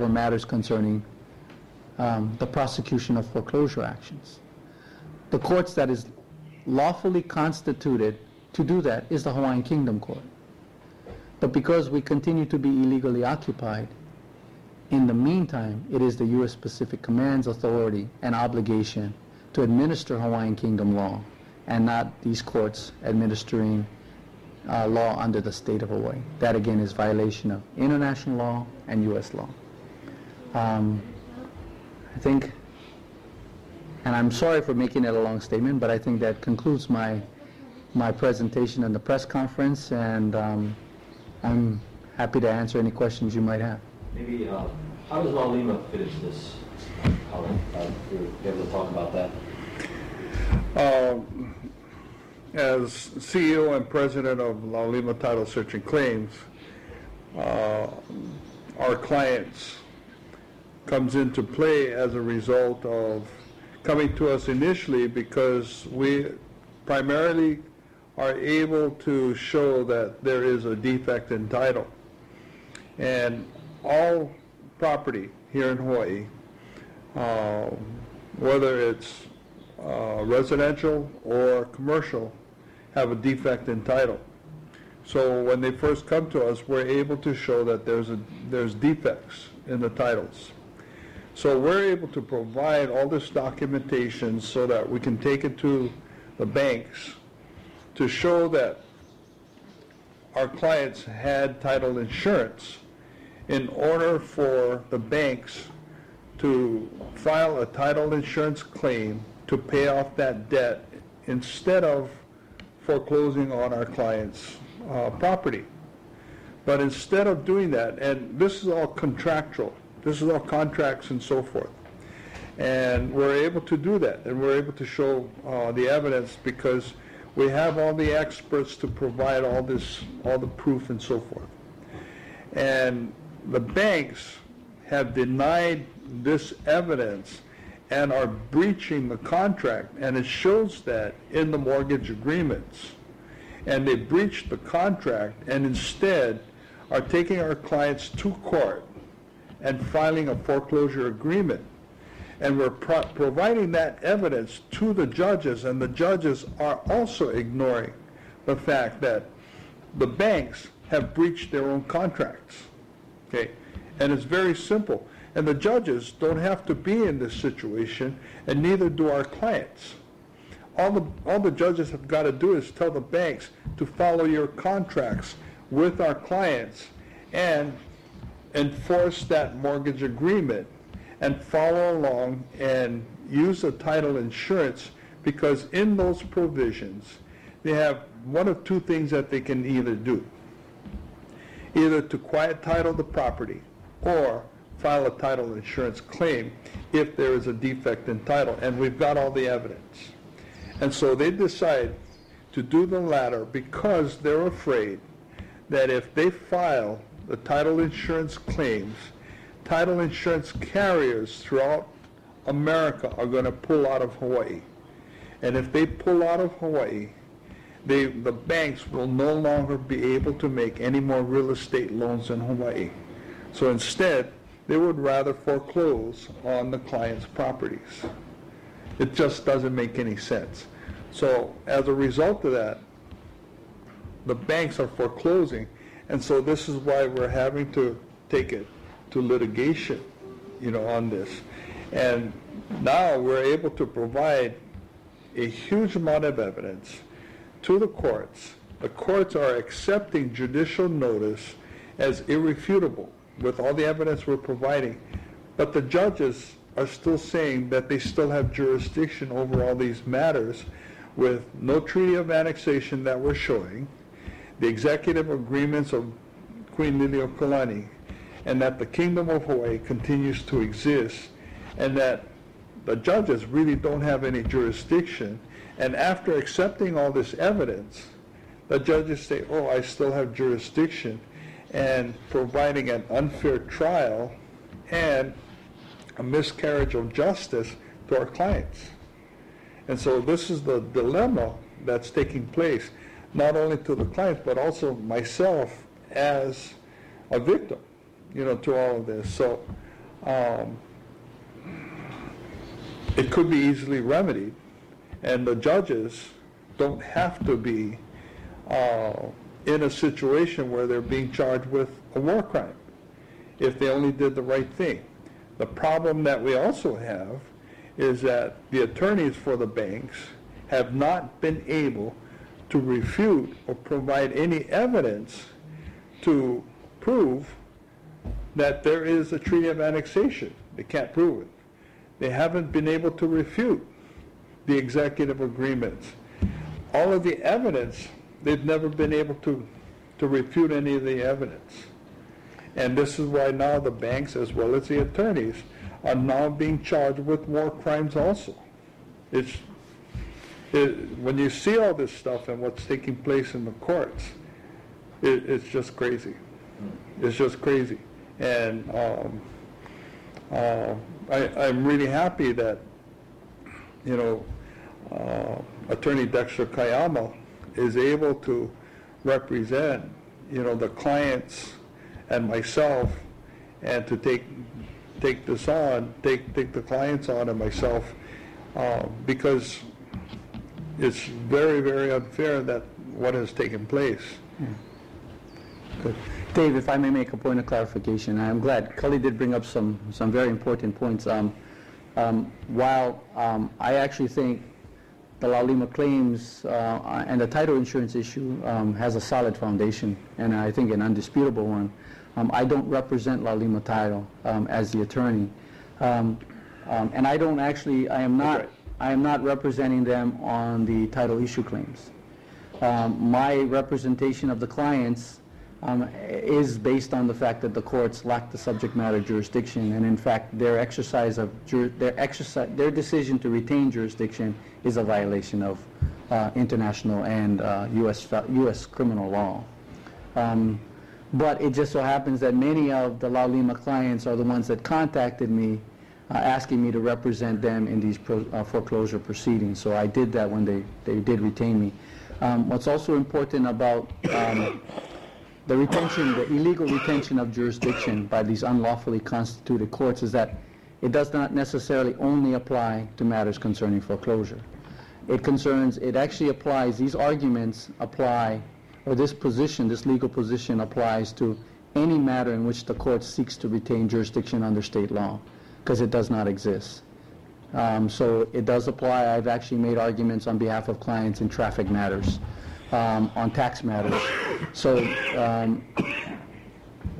over matters concerning the prosecution of foreclosure actions. The courts that is lawfully constituted to do that is the Hawaiian Kingdom Court. But because we continue to be illegally occupied, in the meantime, it is the U.S. Pacific Command's authority and obligation to administer Hawaiian Kingdom law, and not these courts administering law under the state of Hawaii. That again is violation of international law and U.S. law. I think, and I'm sorry for making it a long statement, but I think that concludes my presentation in the press conference, and I'm happy to answer any questions you might have. Maybe, how does Laulima fit into this? You're able to talk about that? As CEO and President of Laulima Title Search and Claims, our clients comes into play as a result of coming to us initially because we primarily are able to show that there is a defect in title. And all property here in Hawaii, whether it's residential or commercial, have a defect in title. So when they first come to us, we're able to show that there's defects in the titles. So we're able to provide all this documentation so that we can take it to the banks to show that our clients had title insurance in order for the banks to file a title insurance claim to pay off that debt instead of foreclosing on our clients' property. But instead of doing that, and this is all contractual, this is all contracts and so forth, and we're able to do that, and we're able to show the evidence because we have all the experts to provide all the proof and so forth. And the banks have denied this evidence and are breaching the contract, and it shows that in the mortgage agreements. And they breached the contract and instead are taking our clients to court and filing a foreclosure agreement. And we're providing that evidence to the judges, and the judges are also ignoring the fact that the banks have breached their own contracts. Okay, and it's very simple. And the judges don't have to be in this situation, and neither do our clients. All the judges have got to do is tell the banks to follow your contracts with our clients and enforce that mortgage agreement and follow along and use the title insurance, because in those provisions they have one of two things that they can either do: either to quiet title the property or file a title insurance claim if there is a defect in title, and we've got all the evidence. And so they decide to do the latter because they're afraid that if they file the title insurance claims, title insurance carriers throughout America are going to pull out of Hawaii. And if they pull out of Hawaii, the banks will no longer be able to make any more real estate loans in Hawaii. So instead, they would rather foreclose on the client's properties. It just doesn't make any sense. So as a result of that, the banks are foreclosing, and so this is why we're having to take it to litigation, on this. And now we're able to provide a huge amount of evidence to the courts. The courts are accepting judicial notice as irrefutable with all the evidence we're providing, but the judges are still saying that they still have jurisdiction over all these matters with no treaty of annexation that we're showing, the executive agreements of Queen Liliuokalani, and that the Kingdom of Hawaii continues to exist, and that the judges really don't have any jurisdiction. And after accepting all this evidence, the judges say, oh, I still have jurisdiction, and providing an unfair trial and a miscarriage of justice to our clients. And so this is the dilemma that's taking place, not only to the clients, but also myself as a victim, to all of this. So it could be easily remedied, and the judges don't have to be in a situation where they're being charged with a war crime if they only did the right thing. The problem that we also have is that the attorneys for the banks have not been able to refute or provide any evidence to prove that there is a treaty of annexation. They can't prove it. They haven't been able to refute the executive agreements. All of the evidence, they've never been able to refute any of the evidence. And this is why now the banks, as well as the attorneys, are now being charged with war crimes also. When you see all this stuff and what's taking place in the courts, it's just crazy. It's just crazy. And I'm really happy that, Attorney Dexter Kayama is able to represent, the clients and myself, and to take this on, take the clients on and myself, because it's very, very unfair that what has taken place. Good. Dave, if I may make a point of clarification, I'm glad Cully did bring up some very important points. While I actually think the Laulima claims and the title insurance issue has a solid foundation, and I think an undisputable one, I don't represent Laulima Title as the attorney, and I don't actually. I am not representing them on the title issue claims. My representation of the clients is based on the fact that the courts lack the subject matter jurisdiction, and in fact their decision to retain jurisdiction is a violation of international and U.S. criminal law. But it just so happens that many of the Laulima clients are the ones that contacted me asking me to represent them in these foreclosure proceedings. So I did that when they did retain me. What's also important about the illegal retention of jurisdiction by these unlawfully constituted courts is that it does not necessarily only apply to matters concerning foreclosure. It actually applies, these arguments apply, or this legal position applies to any matter in which the court seeks to retain jurisdiction under state law, because it does not exist. So it does apply. I've actually made arguments on behalf of clients in traffic matters, on tax matters. So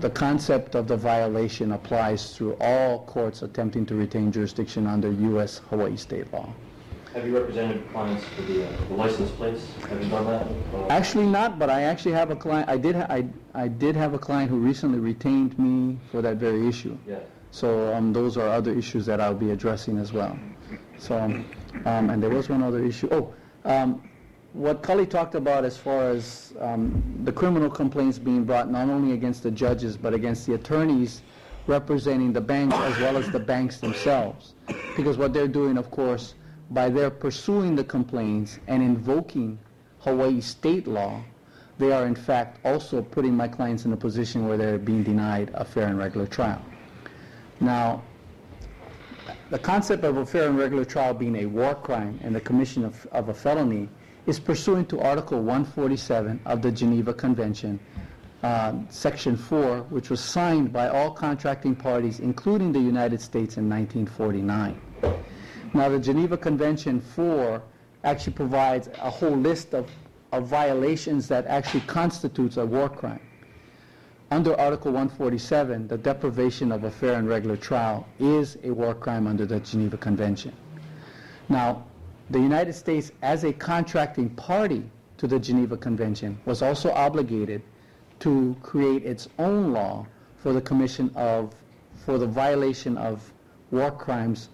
the concept of the violation applies through all courts attempting to retain jurisdiction under U.S. Hawaii state law. Have you represented clients for the license plates? Have you done that? Actually not, but I actually have a client. I did have a client who recently retained me for that very issue. Yeah. So those are other issues that I'll be addressing as well. So, and there was one other issue. What Cully talked about as far as the criminal complaints being brought not only against the judges but against the attorneys representing the banks as well as the banks themselves. Because what they're doing, of course, by their pursuing the complaints and invoking Hawaii state law, they are in fact also putting my clients in a position where they're being denied a fair and regular trial. Now, the concept of a fair and regular trial being a war crime and the commission of a felony is pursuant to Article 147 of the Geneva Convention, Section 4, which was signed by all contracting parties, including the United States, in 1949. Now, the Geneva Convention 4 actually provides a whole list of violations that actually constitutes a war crime. Under Article 147, the deprivation of a fair and regular trial is a war crime under the Geneva Convention. Now, the United States, as a contracting party to the Geneva Convention, was also obligated to create its own law for the violation of war crimes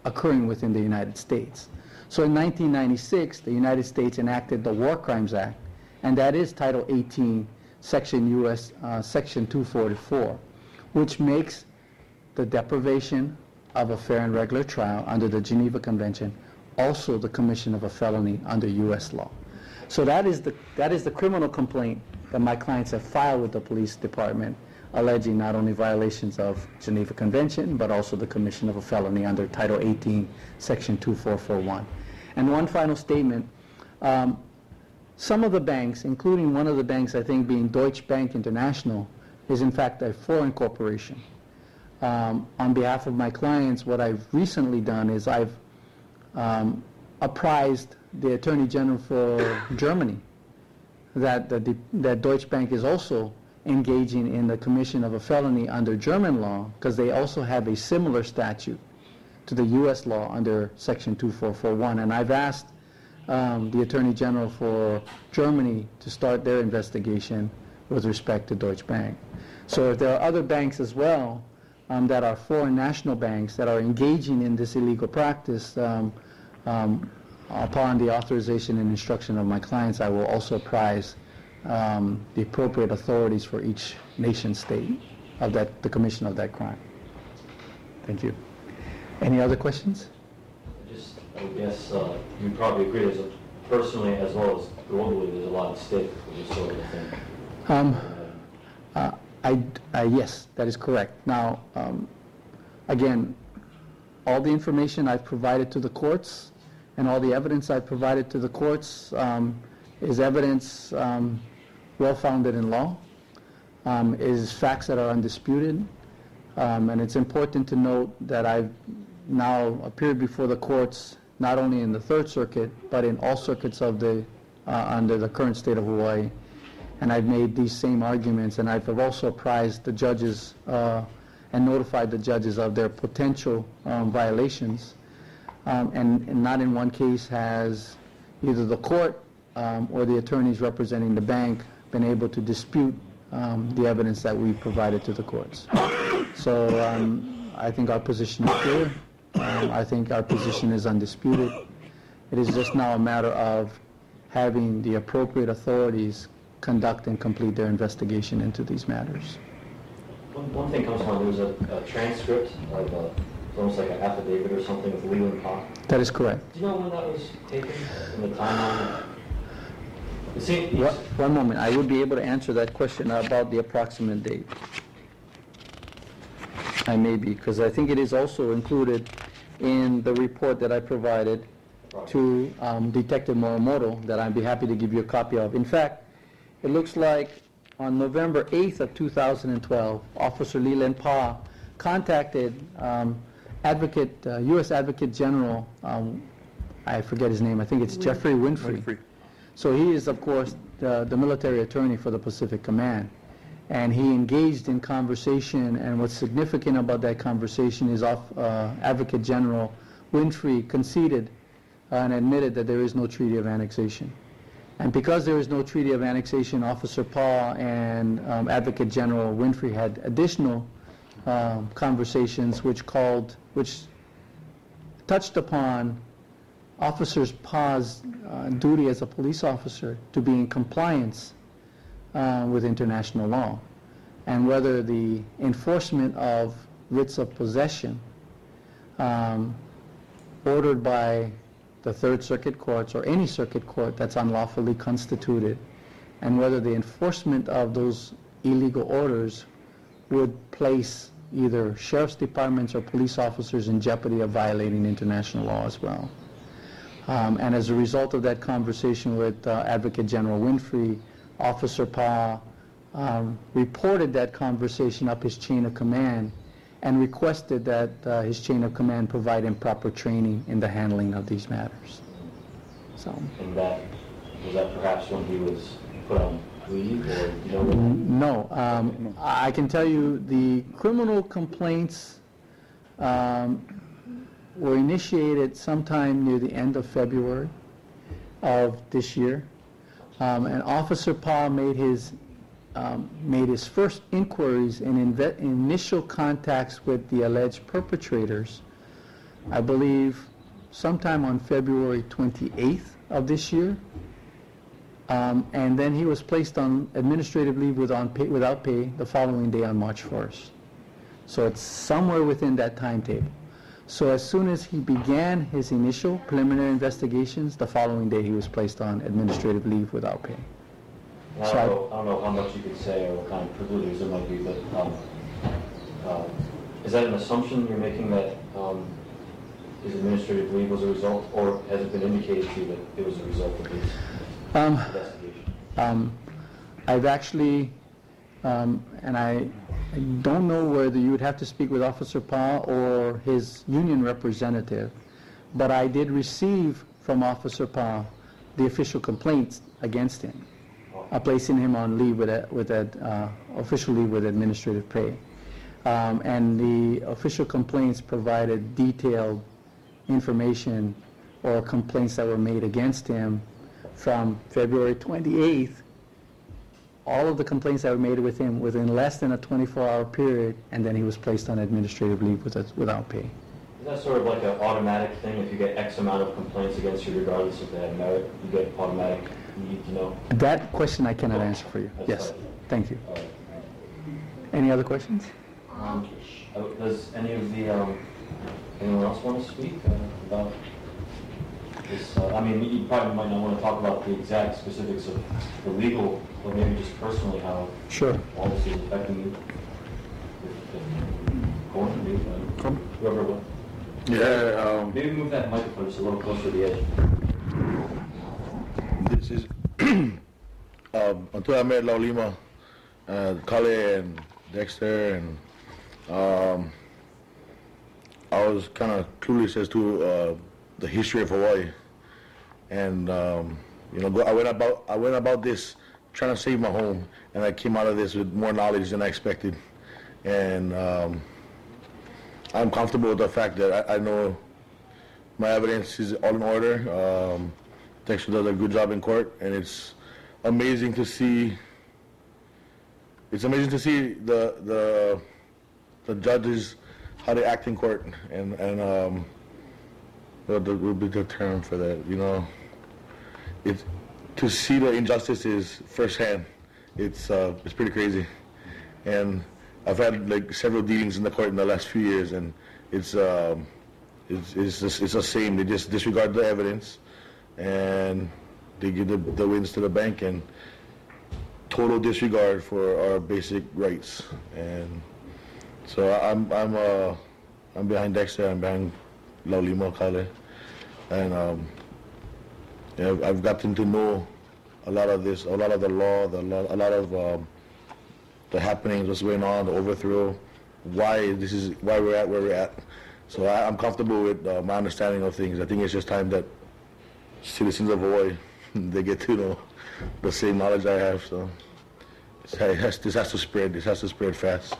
occurring within the United States. So in 1996, the United States enacted the War Crimes Act, and that is Title 18, Section 244, which makes the deprivation of a fair and regular trial under the Geneva Convention also the commission of a felony under U.S. law. So that is the criminal complaint that my clients have filed with the police department alleging not only violations of Geneva Convention, but also the commission of a felony under Title 18, Section 2441. And one final statement. Some of the banks, including one of the banks, I think being Deutsche Bank International, is in fact a foreign corporation. On behalf of my clients, what I've recently done is I've apprised the Attorney General for Germany that Deutsche Bank is also engaging in the commission of a felony under German law, because they also have a similar statute to the U.S. law under Section 2441. And I've asked the Attorney General for Germany to start their investigation with respect to Deutsche Bank. So if there are other banks as well that are foreign national banks that are engaging in this illegal practice, upon the authorization and instruction of my clients, I will also apprise the appropriate authorities for each nation state of the commission of that crime. Thank you. Any other questions? I guess you probably agree, personally as well as globally, there's a lot at stake for this sort of thing. Yes, that is correct. Now, again, all the information I've provided to the courts and all the evidence I've provided to the courts is evidence well-founded in law, is facts that are undisputed, and it's important to note that I've now appeared before the courts not only in the Third Circuit, but in all circuits of under the current state of Hawaii. And I've made these same arguments, and I've also apprised the judges and notified the judges of their potential violations. And not in one case has either the court or the attorneys representing the bank been able to dispute the evidence that we provided to the courts. So I think our position is clear. I think our position is undisputed. It is just now a matter of having the appropriate authorities conduct and complete their investigation into these matters. One thing comes to mind, there was a transcript of almost like an affidavit or something with Leland Park. That is correct. Do you know when that was taken and the timeline? One moment. I would be able to answer that question about the approximate date. I may be, because I think it is also included in the report that I provided to Detective Morimoto that I'd be happy to give you a copy of. In fact, it looks like on November 8th of 2012, Officer Leland Pa contacted U.S. Advocate General, I forget his name, I think it's Jeffrey Winfrey. So he is, of course, the military attorney for the Pacific Command. And he engaged in conversation, and what's significant about that conversation is Advocate General Winfrey conceded and admitted that there is no treaty of annexation. And because there is no treaty of annexation, Officer Pa and Advocate General Winfrey had additional conversations which touched upon Officer Pa's duty as a police officer to be in compliance with international law, and whether the enforcement of writs of possession ordered by the Third Circuit courts or any circuit court that's unlawfully constituted, and whether the enforcement of those illegal orders would place either sheriff's departments or police officers in jeopardy of violating international law as well. And as a result of that conversation with Advocate General Winfrey, Officer Pa reported that conversation up his chain of command and requested that his chain of command provide him proper training in the handling of these matters. So. And was that perhaps when he was put on leave, or you know? No, I can tell you the criminal complaints were initiated sometime near the end of February of this year. And Officer Pa made his first inquiries and initial contacts with the alleged perpetrators, I believe, sometime on February 28th of this year. And then he was placed on administrative leave without pay the following day on March 1st. So it's somewhere within that timetable. So as soon as he began his initial preliminary investigations, the following day he was placed on administrative leave without pay. And I don't know how much you could say or what kind of privileges there might be, but is that an assumption you're making that his administrative leave was a result, or has it been indicated to you that it was a result of his investigation? I've actually, and I don't know whether you would have to speak with Officer Pa or his union representative, but I did receive from Officer Pa the official complaints against him, placing him on leave with official leave with administrative pay. And the official complaints provided detailed information or complaints that were made against him from February 28th, all of the complaints that were made with him within less than a 24-hour period, and then he was placed on administrative leave without pay. Is that sort of like an automatic thing? If you get X amount of complaints against you, regardless if they have merit, you get automatic need to know? That question I cannot answer for you. Yes, fine. thank you. All right. Any other questions? Does any of the anyone else want to speak about this? I mean, you probably might not want to talk about the exact specifics of the legal, or maybe just personally how Sure. all this is affecting you. Going to be whoever will. Yeah, Maybe move that microphone just a little closer to the edge. this is until I met Laulima, Kale and Dexter, and I was kind of clueless as to the history of Hawaii, and you know, I went about this trying to save my home, and I came out of this with more knowledge than I expected, and I'm comfortable with the fact that I know my evidence is all in order. Dexter does a good job in court, and it's amazing to see. It's amazing to see the judges, how they act in court, and what would be the term for that? You know, it's to see the injustices firsthand. It's pretty crazy, and I've had like several dealings in the court in the last few years, and it's the same. They just disregard the evidence, and they give the wins to the bank, and total disregard for our basic rights. And so I'm behind Dexter. I'm behind Laulima Kale, and you know, I've gotten to know a lot of this, a lot of the law, a lot of the happenings, what's going on, the overthrow, why we're at where we're at. So I'm comfortable with my understanding of things. I think it's just time that citizens of Hawaii, they get to know the same knowledge I have. So this has to spread. This has to spread fast.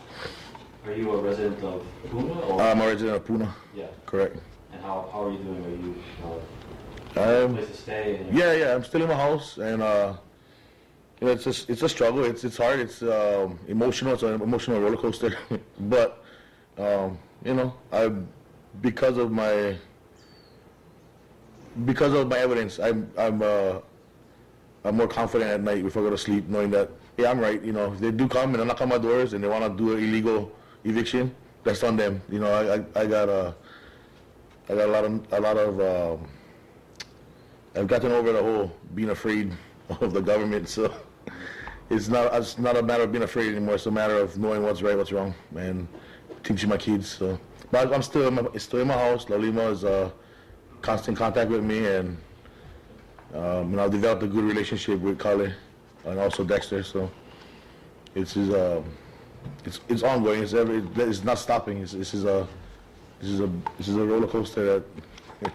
Are you a resident of Puna? Or? I'm a resident of Puna. Yeah. Correct. And how are you doing? Are you a place to stay? And Yeah. I'm still in my house, and you know, it's a struggle. It's hard. It's emotional. It's an emotional roller coaster. But you know, because of my evidence, I'm more confident at night before I go to sleep, knowing that I'm right. You know, if they do come and knock on my doors and they want to do an illegal eviction, that's on them. You know, I got a lot of I've gotten over the whole being afraid of the government, so it's not a matter of being afraid anymore. It's a matter of knowing what's right, what's wrong, and teaching my kids. So, but I'm still in my house. Laulima is constant contact with me, and I've developed a good relationship with Kale and also Dexter. So it's ongoing. It's not stopping. This is a roller coaster that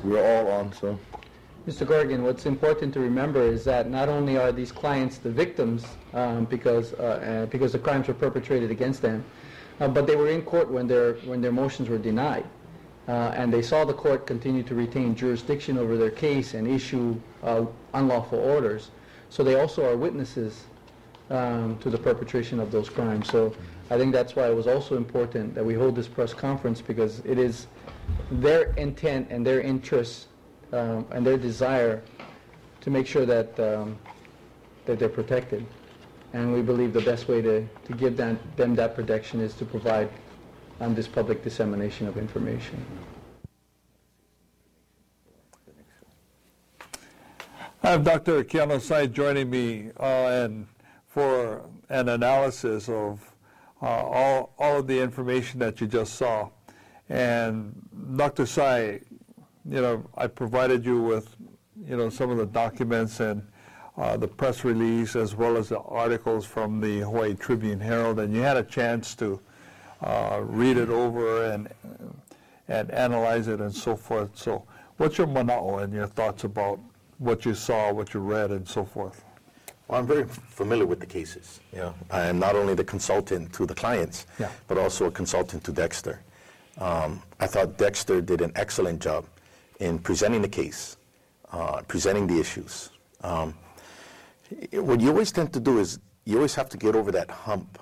we're all on. So. Mr. Gorgon, what's important to remember is that not only are these clients the victims because the crimes were perpetrated against them, but they were in court when their motions were denied, and they saw the court continue to retain jurisdiction over their case and issue unlawful orders. So they also are witnesses to the perpetration of those crimes. So I think that's why it was also important that we hold this press conference, because it is their intent and their interests and their desire to make sure that that they're protected. And we believe the best way to give them that protection is to provide this public dissemination of information. have Dr. Keanu Sai joining me and for an analysis of all of the information that you just saw. And Dr. Sai, I provided you with, some of the documents and the press release as well as the articles from the Hawaii Tribune Herald, and you had a chance to read it over and analyze it and so forth. So what's your mana'o and your thoughts about what you saw, what you read, and so forth? Well, I'm very familiar with the cases. I am not only the consultant to the clients, but also a consultant to Dexter. I thought Dexter did an excellent job in presenting the case, presenting the issues. What you always tend to do is you always have to get over that hump